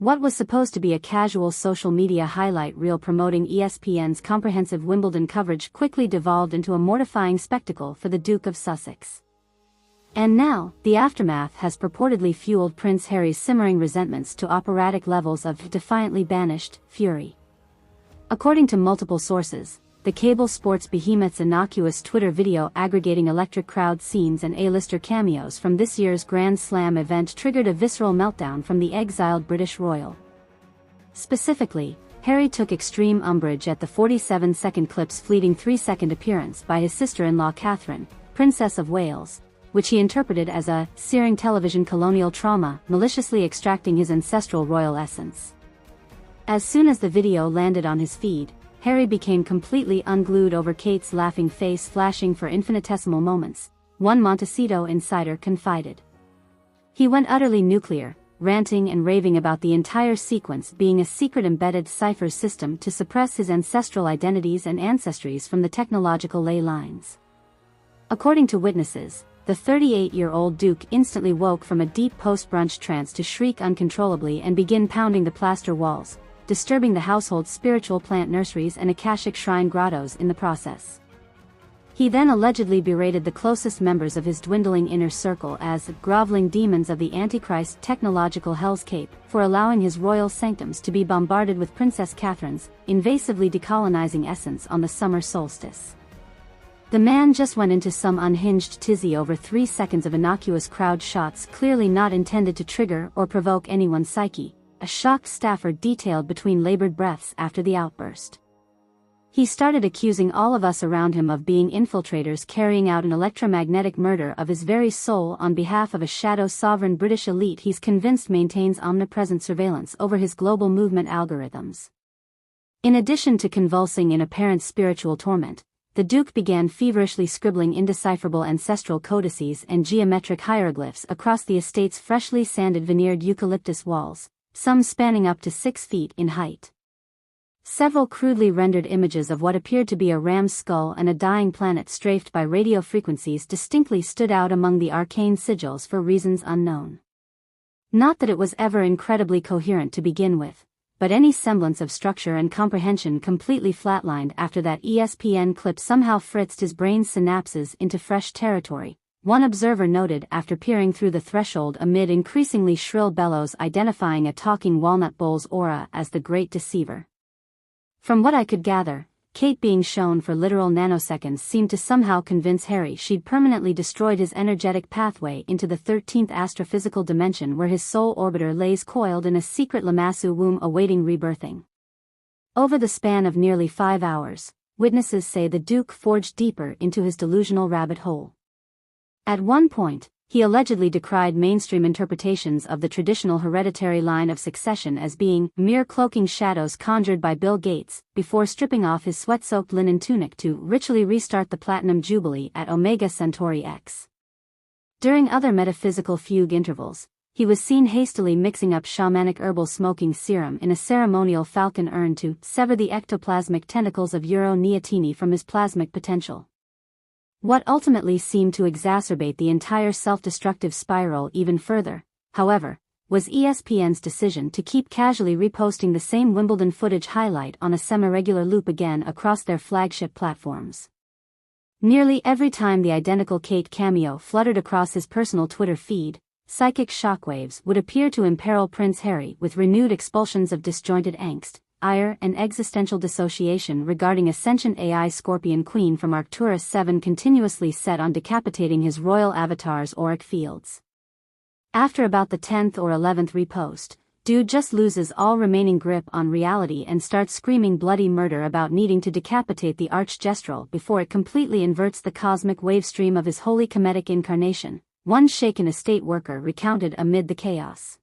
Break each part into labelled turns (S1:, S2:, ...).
S1: What was supposed to be a casual social media highlight reel promoting ESPN's comprehensive Wimbledon coverage quickly devolved into a mortifying spectacle for the Duke of Sussex. And now, the aftermath has purportedly fueled Prince Harry's simmering resentments to operatic levels of defiantly banished fury. According to multiple sources, the cable sports behemoth's innocuous Twitter video aggregating electric crowd scenes and A-lister cameos from this year's Grand Slam event triggered a visceral meltdown from the exiled British royal. Specifically, Harry took extreme umbrage at the 47-second clip's fleeting 3-second appearance by his sister-in-law Catherine, Princess of Wales, which he interpreted as a searing television colonial trauma, maliciously extracting his ancestral royal essence. As soon as the video landed on his feed, Harry became completely unglued over Kate's laughing face flashing for infinitesimal moments, one Montecito insider confided. He went utterly nuclear, ranting and raving about the entire sequence being a secret embedded cipher system to suppress his ancestral identities and ancestries from the technological ley lines. According to witnesses, the 38-year-old Duke instantly woke from a deep post-brunch trance to shriek uncontrollably and begin pounding the plaster walls, disturbing the household's spiritual plant nurseries and Akashic shrine grottos in the process. He then allegedly berated the closest members of his dwindling inner circle as groveling demons of the Antichrist technological Hell's Cape for allowing his royal sanctums to be bombarded with Princess Catherine's invasively decolonizing essence on the summer solstice. The man just went into some unhinged tizzy over 3 seconds of innocuous crowd shots clearly not intended to trigger or provoke anyone's psyche, a shocked staffer detailed between labored breaths after the outburst. He started accusing all of us around him of being infiltrators carrying out an electromagnetic murder of his very soul on behalf of a shadow sovereign British elite he's convinced maintains omnipresent surveillance over his global movement algorithms. In addition to convulsing in apparent spiritual torment, the Duke began feverishly scribbling indecipherable ancestral codices and geometric hieroglyphs across the estate's freshly sanded veneered eucalyptus walls, some spanning up to 6 feet in height. Several crudely rendered images of what appeared to be a ram's skull and a dying planet strafed by radio frequencies distinctly stood out among the arcane sigils for reasons unknown. Not that it was ever incredibly coherent to begin with, but any semblance of structure and comprehension completely flatlined after that ESPN clip somehow fritzed his brain's synapses into fresh territory, one observer noted after peering through the threshold amid increasingly shrill bellows identifying a talking walnut bowl's aura as the great deceiver. From what I could gather, Kate being shown for literal nanoseconds seemed to somehow convince Harry she'd permanently destroyed his energetic pathway into the 13th astrophysical dimension where his soul orbiter lays coiled in a secret Lamassu womb awaiting rebirthing. Over the span of nearly 5 hours, witnesses say the Duke forged deeper into his delusional rabbit hole. At one point, he allegedly decried mainstream interpretations of the traditional hereditary line of succession as being mere cloaking shadows conjured by Bill Gates, before stripping off his sweat-soaked linen tunic to ritually restart the Platinum Jubilee at Omega Centauri X. During other metaphysical fugue intervals, he was seen hastily mixing up shamanic herbal smoking serum in a ceremonial falcon urn to sever the ectoplasmic tentacles of Euro Neotini from his plasmic potential. What ultimately seemed to exacerbate the entire self-destructive spiral even further, however, was ESPN's decision to keep casually reposting the same Wimbledon footage highlight on a semi-regular loop again across their flagship platforms. Nearly every time the identical Kate cameo fluttered across his personal Twitter feed, psychic shockwaves would appear to imperil Prince Harry with renewed expulsions of disjointed angst, ire and existential dissociation regarding a sentient AI Scorpion Queen from Arcturus 7 continuously set on decapitating his royal avatar's auric fields. After about the 10th or 11th repost, dude just loses all remaining grip on reality and starts screaming bloody murder about needing to decapitate the archgestural before it completely inverts the cosmic wavestream of his holy Kemetic incarnation, one shaken estate worker recounted amid the chaos.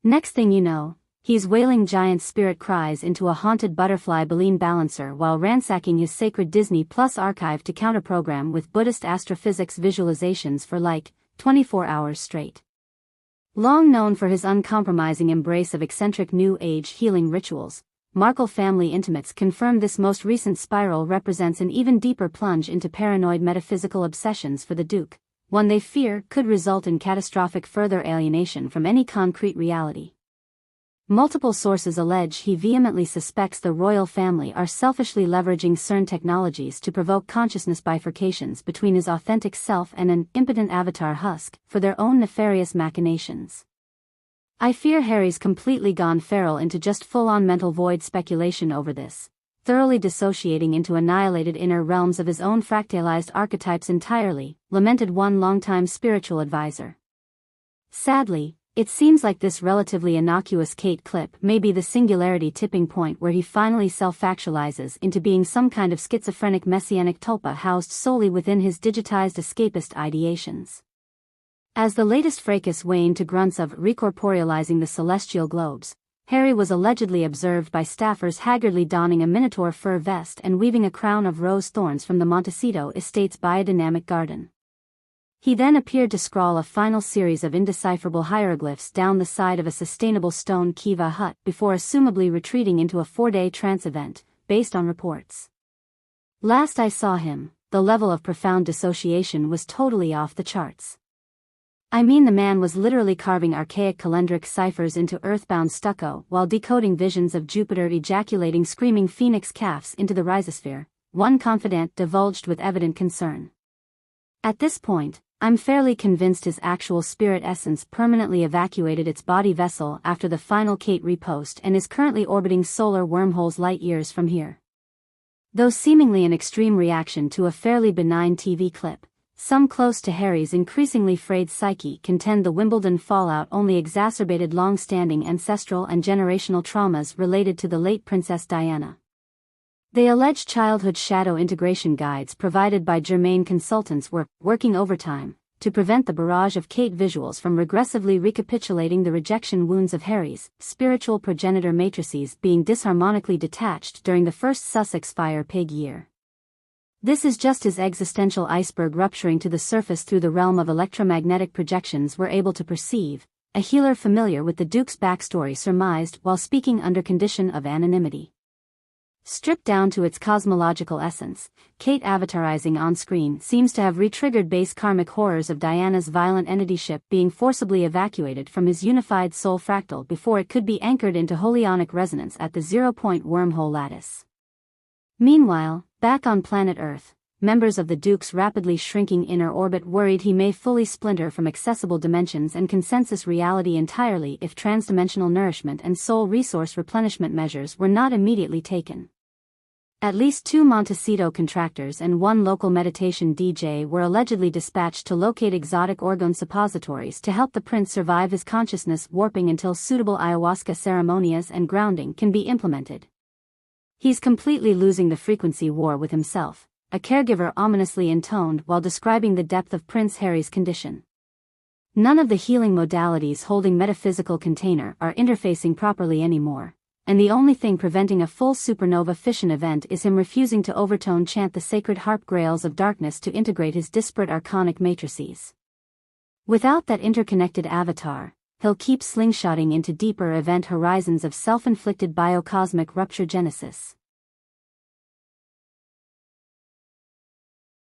S1: Next thing you know, he's wailing giant spirit cries into a haunted butterfly baleen balancer while ransacking his sacred Disney Plus archive to counterprogram with Buddhist astrophysics visualizations for 24 hours straight. Long known for his uncompromising embrace of eccentric New Age healing rituals, Markle family intimates confirm this most recent spiral represents an even deeper plunge into paranoid metaphysical obsessions for the Duke, one they fear could result in catastrophic further alienation from any concrete reality. Multiple sources allege he vehemently suspects the royal family are selfishly leveraging CERN technologies to provoke consciousness bifurcations between his authentic self and an impotent avatar husk for their own nefarious machinations. I fear Harry's completely gone feral into just full-on mental void speculation over this, thoroughly dissociating into annihilated inner realms of his own fractalized archetypes entirely, lamented one longtime spiritual advisor. Sadly, it seems like this relatively innocuous Kate clip may be the singularity tipping point where he finally self-actualizes into being some kind of schizophrenic messianic tulpa housed solely within his digitized escapist ideations. As the latest fracas waned to grunts of recorporealizing the celestial globes, Harry was allegedly observed by staffers haggardly donning a minotaur fur vest and weaving a crown of rose thorns from the Montecito estate's biodynamic garden. He then appeared to scrawl a final series of indecipherable hieroglyphs down the side of a sustainable stone kiva hut before assumably retreating into a 4-day trance event, based on reports. Last I saw him, the level of profound dissociation was totally off the charts. I mean, the man was literally carving archaic calendric ciphers into earthbound stucco while decoding visions of Jupiter ejaculating screaming phoenix calves into the rhizosphere, one confidant divulged with evident concern. At this point, I'm fairly convinced his actual spirit essence permanently evacuated its body vessel after the final Kate repost and is currently orbiting solar wormholes light years from here. Though seemingly an extreme reaction to a fairly benign TV clip, some close to Harry's increasingly frayed psyche contend the Wimbledon fallout only exacerbated long-standing ancestral and generational traumas related to the late Princess Diana. They allege childhood shadow integration guides provided by Germain consultants were working overtime to prevent the barrage of Kate visuals from regressively recapitulating the rejection wounds of Harry's spiritual progenitor matrices being disharmonically detached during the first Sussex fire pig year. This is just his existential iceberg rupturing to the surface through the realm of electromagnetic projections we're able to perceive, a healer familiar with the Duke's backstory surmised while speaking under condition of anonymity. Stripped down to its cosmological essence, Kate avatarizing on-screen seems to have re-triggered base karmic horrors of Diana's violent entityship being forcibly evacuated from his unified soul fractal before it could be anchored into holionic resonance at the zero-point wormhole lattice. Meanwhile, back on planet Earth, members of the Duke's rapidly shrinking inner orbit worried he may fully splinter from accessible dimensions and consensus reality entirely if transdimensional nourishment and soul resource replenishment measures were not immediately taken. At least 2 Montecito contractors and 1 local meditation DJ were allegedly dispatched to locate exotic orgone suppositories to help the prince survive his consciousness warping until suitable ayahuasca ceremonias and grounding can be implemented. He's completely losing the frequency war with himself, a caregiver ominously intoned while describing the depth of Prince Harry's condition. None of the healing modalities holding metaphysical container are interfacing properly anymore, and the only thing preventing a full supernova fission event is him refusing to overtone chant the sacred harp grails of darkness to integrate his disparate archonic matrices. Without that interconnected avatar, he'll keep slingshotting into deeper event horizons of self-inflicted biocosmic rupture genesis.